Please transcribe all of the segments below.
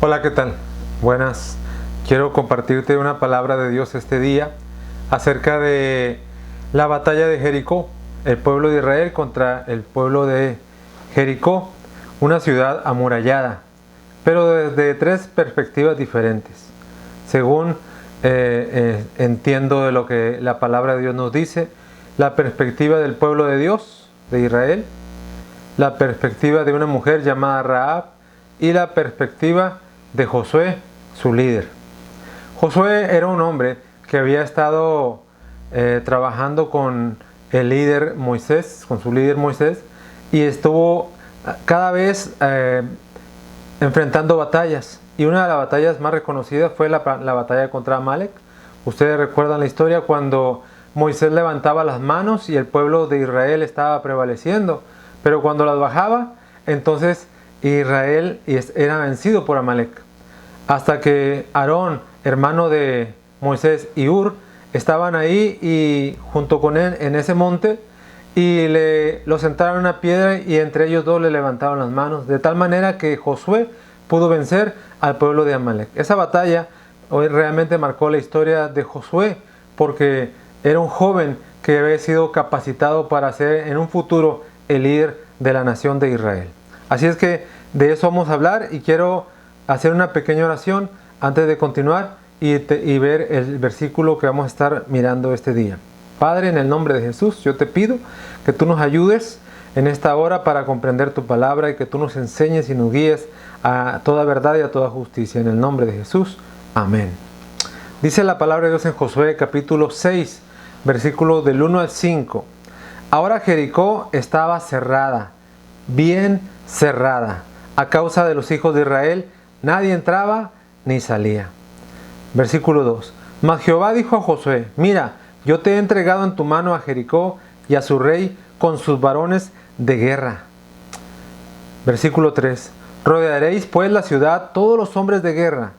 Hola, ¿qué tal? Buenas. Quiero compartirte una palabra de Dios este día acerca de la batalla de Jericó, el pueblo de Israel contra el pueblo de Jericó, una ciudad amurallada, pero desde tres perspectivas diferentes. Según entiendo de lo que la palabra de Dios nos dice, la perspectiva del pueblo de Dios, de Israel, la perspectiva de una mujer llamada Rahab y la perspectiva de Josué, su líder. Josué era un hombre que había estado trabajando con el líder Moisés, con su líder Moisés, y estuvo cada vez enfrentando batallas. Y una de las batallas más reconocidas fue la batalla contra Amalek. Ustedes recuerdan la historia cuando Moisés levantaba las manos y el pueblo de Israel estaba prevaleciendo, pero cuando las bajaba, entonces Israel era vencido por Amalek. Hasta que Aarón, hermano de Moisés, y Hur estaban ahí y junto con él en ese monte, y lo sentaron en una piedra y entre ellos dos le levantaron las manos, de tal manera que Josué pudo vencer al pueblo de Amalek. Esa batalla hoy realmente marcó la historia de Josué, porque era un joven que había sido capacitado para ser en un futuro el líder de la nación de Israel. Así es que de eso vamos a hablar y quiero hacer una pequeña oración antes de continuar y ver el versículo que vamos a estar mirando este día. Padre, en el nombre de Jesús, yo te pido que tú nos ayudes en esta hora para comprender tu palabra y que tú nos enseñes y nos guíes a toda verdad y a toda justicia. En el nombre de Jesús, amén. Dice la palabra de Dios en Josué capítulo 6, versículos del 1 al 5. Ahora Jericó estaba cerrada, bien cerrada. A causa de los hijos de Israel, nadie entraba ni salía. Versículo 2. Mas Jehová dijo a Josué: mira, yo te he entregado en tu mano a Jericó y a su rey con sus varones de guerra. Versículo 3. Rodearéis pues la ciudad todos los hombres de guerra.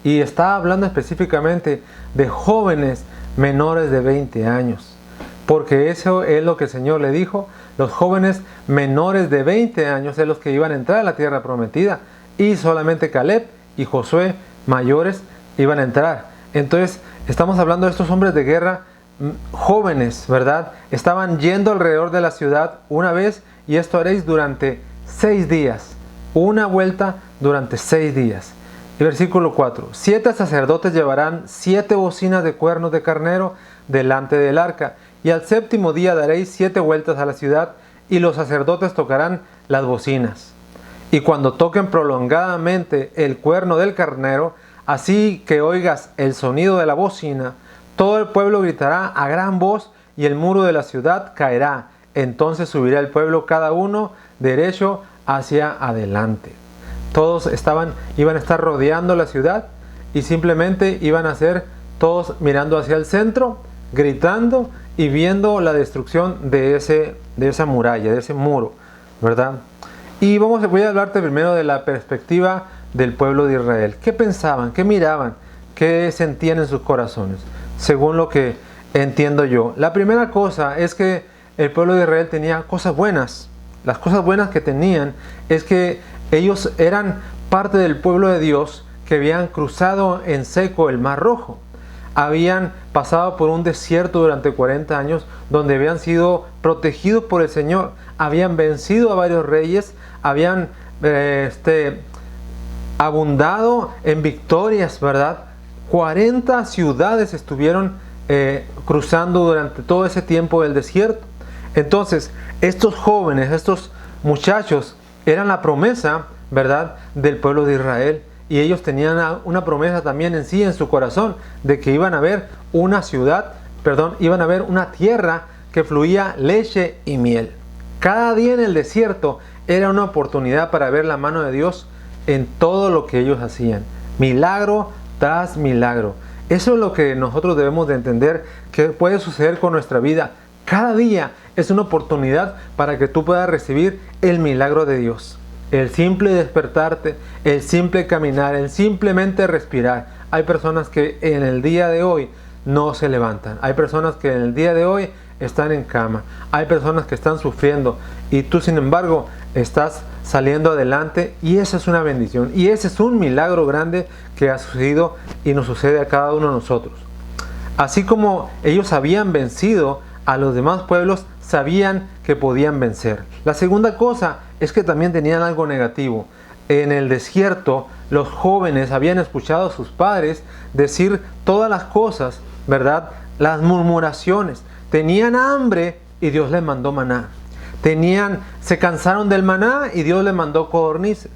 Y está hablando específicamente de jóvenes menores de 20 años. Porque eso es lo que el Señor le dijo. Los jóvenes menores de 20 años es los que iban a entrar a la tierra prometida. Y solamente Caleb y Josué, mayores, iban a entrar. Entonces, estamos hablando de estos hombres de guerra jóvenes, ¿verdad? Estaban yendo alrededor de la ciudad una vez, y esto haréis durante 6 días. Una vuelta durante 6 días. Y versículo 4. 7 sacerdotes llevarán 7 bocinas de cuernos de carnero delante del arca. Y al séptimo día daréis 7 vueltas a la ciudad, y los sacerdotes tocarán las bocinas. Y cuando toquen prolongadamente el cuerno del carnero, así que oigas el sonido de la bocina, todo el pueblo gritará a gran voz, y el muro de la ciudad caerá. Entonces subirá el pueblo cada uno derecho hacia adelante. Todos iban a estar rodeando la ciudad, y simplemente iban a ser todos mirando hacia el centro, gritando y viendo la destrucción de esa muralla, de ese muro, ¿verdad? Y voy a hablarte primero de la perspectiva del pueblo de Israel. ¿Qué pensaban? ¿Qué miraban? ¿Qué sentían en sus corazones? Según lo que entiendo yo. La primera cosa es que el pueblo de Israel tenía cosas buenas. Las cosas buenas que tenían es que ellos eran parte del pueblo de Dios que habían cruzado en seco el Mar Rojo. Habían pasado por un desierto durante 40 años donde habían sido protegidos por el Señor. Habían vencido a varios reyes, habían abundado en victorias, ¿verdad? 40 ciudades estuvieron cruzando durante todo ese tiempo del desierto. Entonces, estos jóvenes, estos muchachos, eran la promesa, ¿verdad?, del pueblo de Israel. Y ellos tenían una promesa también en sí, en su corazón, de que iban a ver una iban a ver una tierra que fluía leche y miel. Cada día en el desierto era una oportunidad para ver la mano de Dios en todo lo que ellos hacían. Milagro tras milagro. Eso es lo que nosotros debemos de entender que puede suceder con nuestra vida. Cada día es una oportunidad para que tú puedas recibir el milagro de Dios. El simple despertarte, el simple caminar, el simplemente respirar. Hay personas que en el día de hoy no se levantan. Hay personas que en el día de hoy están en cama, hay personas que están sufriendo y tú sin embargo estás saliendo adelante, y esa es una bendición y ese es un milagro grande que ha sucedido y nos sucede a cada uno de nosotros. Así como ellos habían vencido a los demás pueblos, sabían que podían vencer. La segunda cosa es que también tenían algo negativo. En el desierto, los jóvenes habían escuchado a sus padres decir todas las cosas, ¿verdad? Las murmuraciones. Tenían hambre y Dios les mandó maná. Se cansaron del maná y Dios les mandó codornices.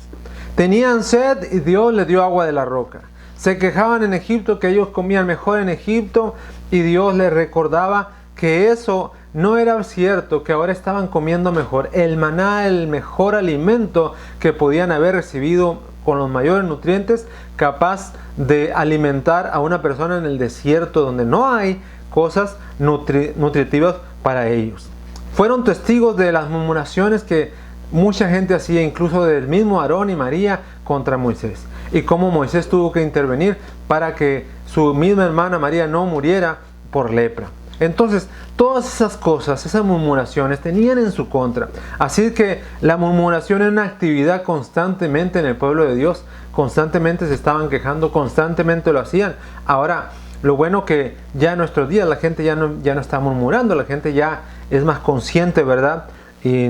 Tenían sed y Dios les dio agua de la roca. Se quejaban en Egipto que ellos comían mejor en Egipto y Dios les recordaba que eso no era cierto, que ahora estaban comiendo mejor. El maná, el mejor alimento que podían haber recibido con los mayores nutrientes, capaz de alimentar a una persona en el desierto donde no hay cosas nutritivas para ellos. Fueron testigos de las murmuraciones que mucha gente hacía, incluso del mismo Aarón y María contra Moisés. Y cómo Moisés tuvo que intervenir para que su misma hermana María no muriera por lepra. Entonces, todas esas cosas, esas murmuraciones, tenían en su contra. Así que la murmuración era una actividad constantemente en el pueblo de Dios. Constantemente se estaban quejando, constantemente lo hacían. Ahora, lo bueno que ya en nuestros días la gente ya no está murmurando, la gente ya es más consciente, ¿verdad? Y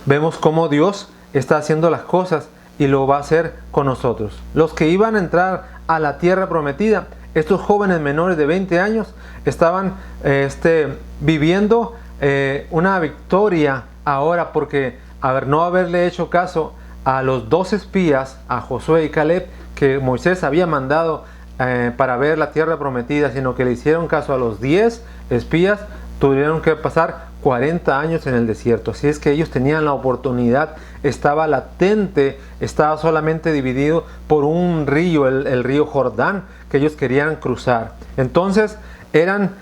vemos cómo Dios está haciendo las cosas y lo va a hacer con nosotros. Los que iban a entrar a la tierra prometida, estos jóvenes menores de 20 años estaban viviendo una victoria ahora porque no haberle hecho caso a los 2 espías, a Josué y Caleb, que Moisés había mandado para ver la tierra prometida, sino que le hicieron caso a los 10 espías, tuvieron que pasar 40 años en el desierto. Así es que ellos tenían la oportunidad, estaba latente, estaba solamente dividido por un río, el río Jordán, que ellos querían cruzar. Entonces eran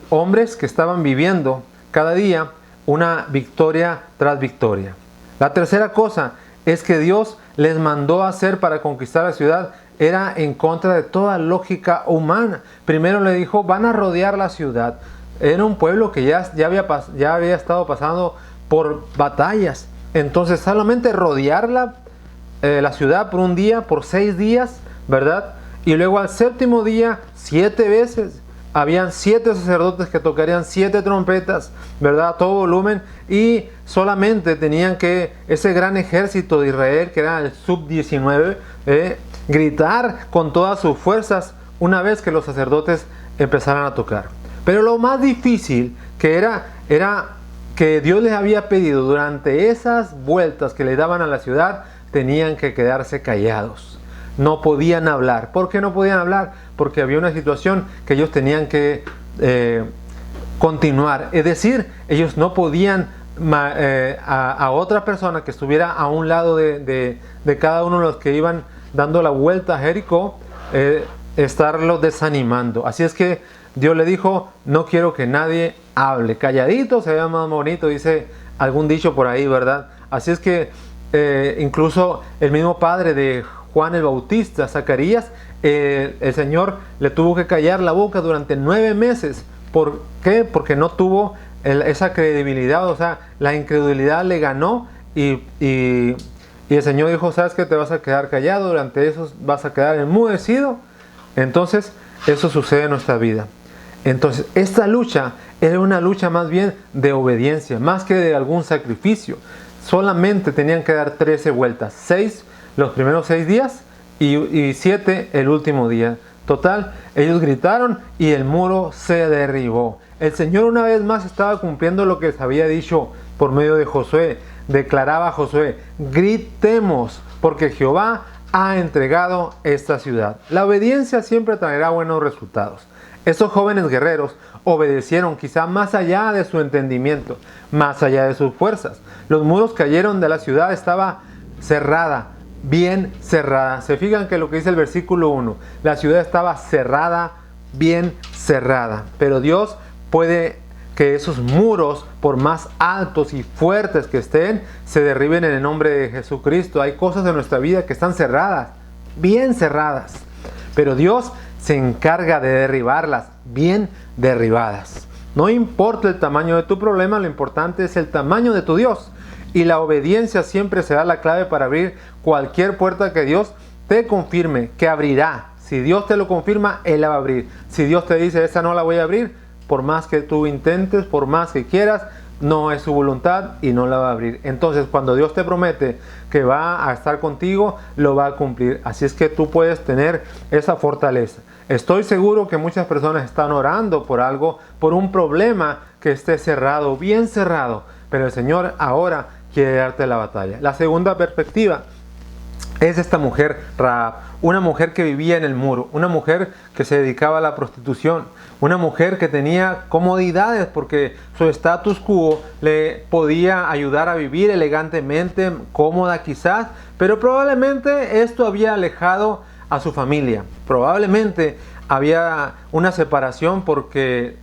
hombres que estaban viviendo cada día una victoria tras victoria. La tercera cosa es que Dios les mandó a hacer para conquistar la ciudad era en contra de toda lógica humana. Primero le dijo, van a rodear la ciudad. Era un pueblo que ya había estado pasando por batallas. Entonces solamente rodear la ciudad por un día, por 6 días, ¿verdad? Y luego al 7º día, 7 veces. Habían 7 sacerdotes que tocarían 7 trompetas, ¿verdad? A todo volumen. Y solamente tenían que, ese gran ejército de Israel, que era el sub-19, gritar con todas sus fuerzas una vez que los sacerdotes empezaran a tocar. Pero lo más difícil que era que Dios les había pedido durante esas vueltas que le daban a la ciudad, tenían que quedarse callados. No podían hablar. ¿Por qué no podían hablar? Porque había una situación que ellos tenían que continuar. Es decir, ellos no podían a otra persona que estuviera a un lado de cada uno de los que iban dando la vuelta a Jericó, estarlos desanimando. Así es que Dios le dijo, no quiero que nadie hable. Calladito se ve más bonito, dice algún dicho por ahí, ¿verdad? Así es que incluso el mismo padre de Juan el Bautista, Zacarías, el Señor le tuvo que callar la boca durante 9 meses. ¿Por qué? Porque no tuvo esa credibilidad, o sea, la incredulidad le ganó y el Señor dijo, ¿sabes qué? Te vas a quedar callado, durante eso vas a quedar enmudecido. Entonces, eso sucede en nuestra vida. Entonces, esta lucha era una lucha más bien de obediencia, más que de algún sacrificio. Solamente tenían que dar 13 vueltas, 6 los primeros 6 días y 7 el último día. Total, ellos gritaron y el muro se derribó. El Señor una vez más estaba cumpliendo lo que les había dicho por medio de Josué. Declaraba a Josué, gritemos, porque Jehová ha entregado esta ciudad. La obediencia siempre traerá buenos resultados. Estos jóvenes guerreros obedecieron quizá más allá de su entendimiento, más allá de sus fuerzas. Los muros cayeron de la ciudad, estaba cerrada, bien cerrada. Se fijan que lo que dice el versículo 1, la ciudad estaba cerrada, bien cerrada. Pero Dios puede que esos muros, por más altos y fuertes que estén, se derriben en el nombre de Jesucristo. Hay cosas en nuestra vida que están cerradas, bien cerradas. Pero Dios se encarga de derribarlas, bien derribadas. No importa el tamaño de tu problema, lo importante es el tamaño de tu Dios. Y la obediencia siempre será la clave para abrir cualquier puerta que Dios te confirme, que abrirá. Si Dios te lo confirma, Él la va a abrir. Si Dios te dice, esta no la voy a abrir, por más que tú intentes, por más que quieras, no es su voluntad y no la va a abrir. Entonces, cuando Dios te promete que va a estar contigo, lo va a cumplir. Así es que tú puedes tener esa fortaleza. Estoy seguro que muchas personas están orando por algo, por un problema que esté cerrado, bien cerrado. Pero el Señor ahora quiere darte la batalla. La segunda perspectiva es esta mujer Rahab, una mujer que vivía en el muro, una mujer que se dedicaba a la prostitución, una mujer que tenía comodidades porque su status quo le podía ayudar a vivir elegantemente, cómoda quizás, pero probablemente esto había alejado a su familia. Probablemente había una separación porque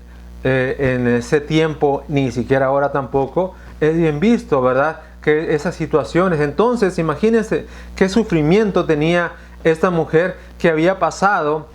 en ese tiempo, ni siquiera ahora tampoco, es bien visto, ¿verdad?, que esas situaciones. Entonces imagínense qué sufrimiento tenía esta mujer que había pasado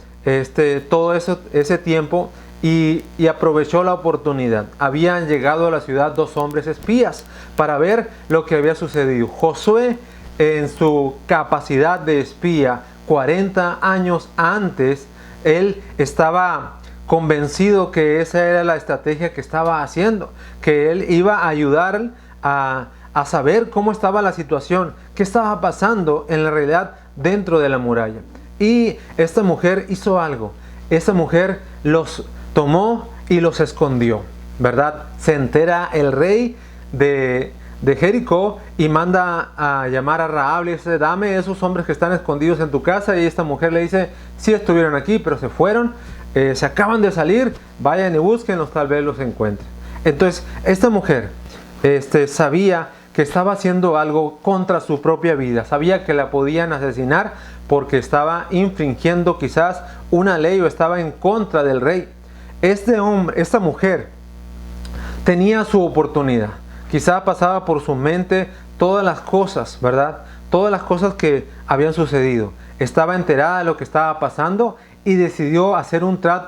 todo ese tiempo y aprovechó la oportunidad. Habían llegado a la ciudad 2 hombres espías para ver lo que había sucedido. Josué, en su capacidad de espía 40 años antes, él estaba convencido que esa era la estrategia que estaba haciendo, que él iba a ayudar a saber cómo estaba la situación, qué estaba pasando en la realidad dentro de la muralla. Y esta mujer hizo algo. Esta mujer los tomó y los escondió, ¿verdad? Se entera el rey de Jericó y manda a llamar a Rahab, le dice, dame esos hombres que están escondidos en tu casa. Y esta mujer le dice, sí estuvieron aquí, pero se fueron, se acaban de salir, vayan y búsquenlos, tal vez los encuentren. Entonces, esta mujer sabía que estaba haciendo algo contra su propia vida, sabía que la podían asesinar porque estaba infringiendo quizás una ley o estaba en contra del rey. Esta mujer tenía su oportunidad, quizás pasaba por su mente todas las cosas, ¿verdad? Todas las cosas que habían sucedido. Estaba enterada de lo que estaba pasando y decidió hacer un trato